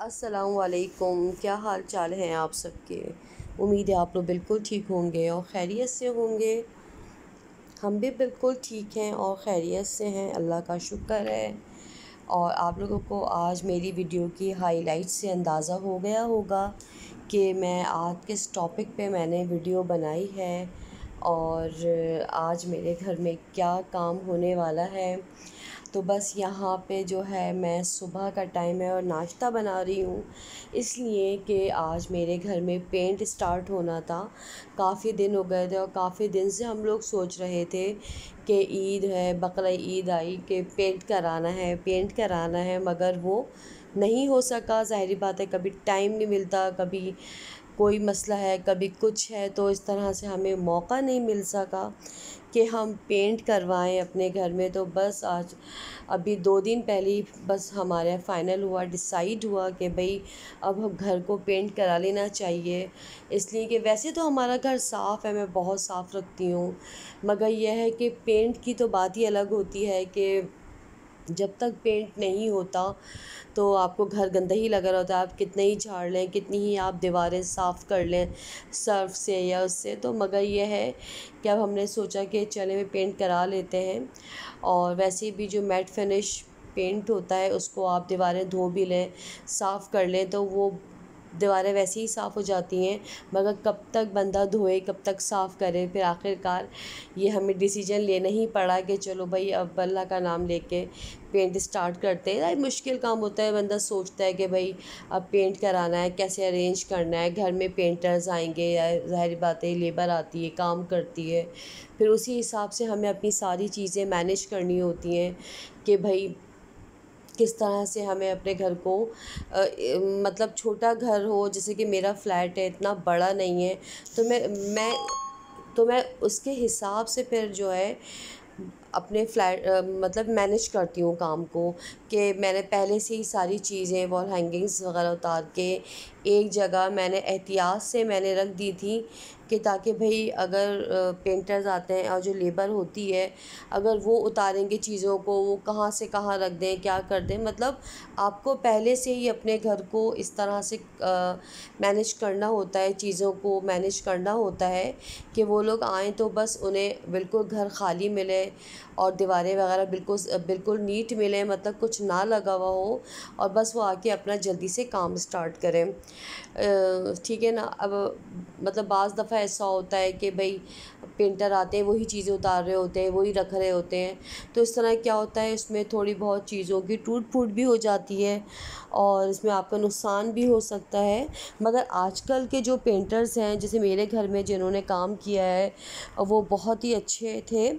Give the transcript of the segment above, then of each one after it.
अस्सलामुअलैकुम, क्या हाल चाल हैं आप सबके। उम्मीद है आप लोग बिल्कुल ठीक होंगे और खैरियत से होंगे। हम भी बिल्कुल ठीक हैं और खैरियत से हैं, अल्लाह का शुक्र है। और आप लोगों को आज मेरी वीडियो की हाइलाइट से अंदाज़ा हो गया होगा कि मैं आज किस टॉपिक पे मैंने वीडियो बनाई है और आज मेरे घर में क्या काम होने वाला है। तो बस यहाँ पे जो है मैं सुबह का टाइम है और नाश्ता बना रही हूँ, इसलिए कि आज मेरे घर में पेंट स्टार्ट होना था। काफ़ी दिन हो गए थे और काफ़ी दिन से हम लोग सोच रहे थे कि ईद है, बकरा ईद आई कि पेंट कराना है, मगर वो नहीं हो सका। ज़ाहिर बात है, कभी टाइम नहीं मिलता, कभी कोई मसला है, कभी कुछ है, तो इस तरह से हमें मौका नहीं मिल सका कि हम पेंट करवाएं अपने घर में। तो बस आज अभी 2 दिन पहले ही बस हमारा फ़ाइनल हुआ, डिसाइड हुआ कि भाई अब हम घर को पेंट करा लेना चाहिए। इसलिए कि वैसे तो हमारा घर साफ़ है, मैं बहुत साफ़ रखती हूँ, मगर यह है कि पेंट की तो बात ही अलग होती है कि जब तक पेंट नहीं होता तो आपको घर गंदा ही लगा रहता है। आप कितने ही झाड़ लें, कितनी ही आप दीवारें साफ़ कर लें सर्फ़ से या उससे, तो मगर ये है कि अब हमने सोचा कि चले में पेंट करा लेते हैं। और वैसे भी जो मैट फिनिश पेंट होता है उसको आप दीवारें धो भी लें, साफ़ कर लें, तो वो दीवारें वैसे ही साफ़ हो जाती हैं। मगर कब तक बंदा धोए, कब तक साफ़ करे, फिर आखिरकार ये हमें डिसीजन लेना ही पड़ा कि चलो भाई अब अल्लाह का नाम लेके पेंट स्टार्ट करते हैं। यार मुश्किल काम होता है, बंदा सोचता है कि भाई अब पेंट कराना है, कैसे अरेंज करना है, घर में पेंटर्स आएंगे या ज़ाहिर बात है लेबर आती है, काम करती है, फिर उसी हिसाब से हमें अपनी सारी चीज़ें मैनेज करनी होती हैं कि भाई किस तरह से हमें अपने घर को मतलब छोटा घर हो, जैसे कि मेरा फ़्लैट है, इतना बड़ा नहीं है, तो मैं उसके हिसाब से फिर जो है अपने फ्लैट मतलब मैनेज करती हूँ काम को, कि मैंने पहले से ही सारी चीज़ें वॉल हैंगिंग्स वगैरह उतार के एक जगह मैंने एहतियात से मैंने रख दी थी कि ताकि भाई अगर पेंटर्स आते हैं और जो लेबर होती है अगर वो उतारेंगे चीज़ों को, वो कहाँ से कहाँ रख दें, क्या कर दें, मतलब आपको पहले से ही अपने घर को इस तरह से मैनेज करना होता है, चीज़ों को मैनेज करना होता है कि वो लोग आएँ तो बस उन्हें बिल्कुल घर खाली मिले और दीवारें वगैरह बिल्कुल बिल्कुल नीट मिले, मतलब कुछ ना लगा हुआ हो, और बस वो आके अपना जल्दी से काम स्टार्ट करें। ठीक है ना। अब मतलब बाज़ दफ़ा ऐसा होता है कि भाई पेंटर आते हैं, वही चीज़ें उतार रहे होते हैं, वही रख रहे होते हैं, तो इस तरह क्या होता है इसमें थोड़ी बहुत चीज़ों की टूट फूट भी हो जाती है और इसमें आपका नुकसान भी हो सकता है। मगर आजकल के जो पेंटर्स हैं, जैसे मेरे घर में जिन्होंने काम किया है, वो बहुत ही अच्छे थे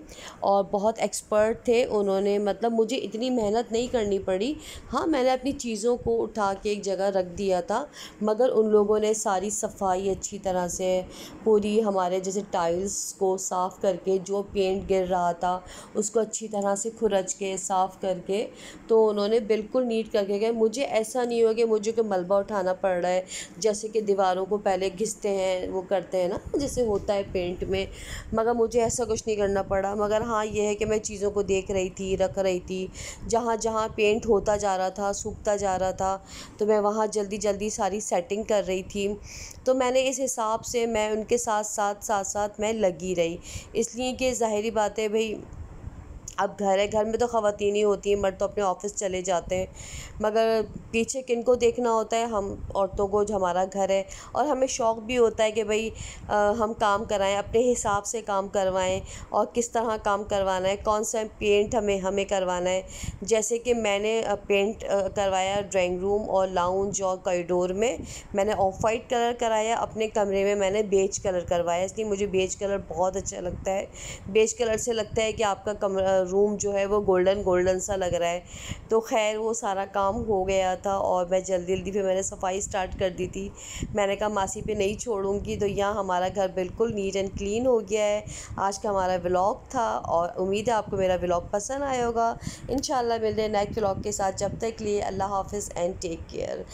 और बहुत एक्सपर्ट थे। उन्होंने मतलब मुझे इतनी मेहनत नहीं करनी पड़ी। हाँ, मैंने अपनी चीज़ों को उठा के एक जगह रख दिया था, मगर उन लोगों ने सारी सफाई अच्छी तरह से पूरी हमारे जैसे टाइल्स को साफ़ करके, जो पेंट गिर रहा था उसको अच्छी तरह से खुरच के साफ़ करके, तो उन्होंने बिल्कुल नीट करके गए। मुझे ऐसा नहीं हुआ कि मुझे कोई मलबा उठाना पड़ रहा है, जैसे कि दीवारों को पहले घिसते हैं, वो करते हैं ना जैसे होता है पेंट में, मगर मुझे ऐसा कुछ नहीं करना पड़ा। मगर हाँ, ये है कि मैं चीज़ों को देख रही थी, रख रही थी, जहाँ जहाँ पेंट होता जा रहा था, सूखता जा रहा था, तो मैं वहाँ जल्दी जल्दी सारी सेटिंग कर रही थी। तो मैंने इस हिसाब से मैं उनके साथ मैं लगी रही, इसलिए कि ज़ाहिरी बात है भाई अब घर में तो ख़वातीन ही होती हैं, मर्द तो अपने ऑफ़िस चले जाते हैं, मगर पीछे किनको देखना होता है, हम औरतों को, जो हमारा घर है। और हमें शौक़ भी होता है कि भाई हम काम कराएं, अपने हिसाब से काम करवाएं और किस तरह काम करवाना है, कौन सा पेंट हमें करवाना है। जैसे कि मैंने पेंट करवाया ड्राइंग रूम और लाउंज और कॉरिडोर में मैंने ऑफ वाइट कलर कराया, अपने कमरे में मैंने बेज कलर करवाया, इसलिए मुझे बेज कलर बहुत अच्छा लगता है। बेज कलर से लगता है कि आपका कमरा रूम जो है वो गोल्डन गोल्डन सा लग रहा है। तो खैर वो सारा काम हो गया था और मैं जल्दी जल्दी फिर मैंने सफाई स्टार्ट कर दी थी। मैंने कहा मासी पे नहीं छोड़ूंगी, तो यहाँ हमारा घर बिल्कुल नीट एंड क्लीन हो गया है। आज का हमारा व्लॉग था और उम्मीद है आपको मेरा व्लॉग पसंद आया होगा। इंशाल्लाह मिलते हैं नेक्स्ट व्लॉग के साथ, जब तक के लिए अल्लाह हाफ़िज़ एंड टेक केयर।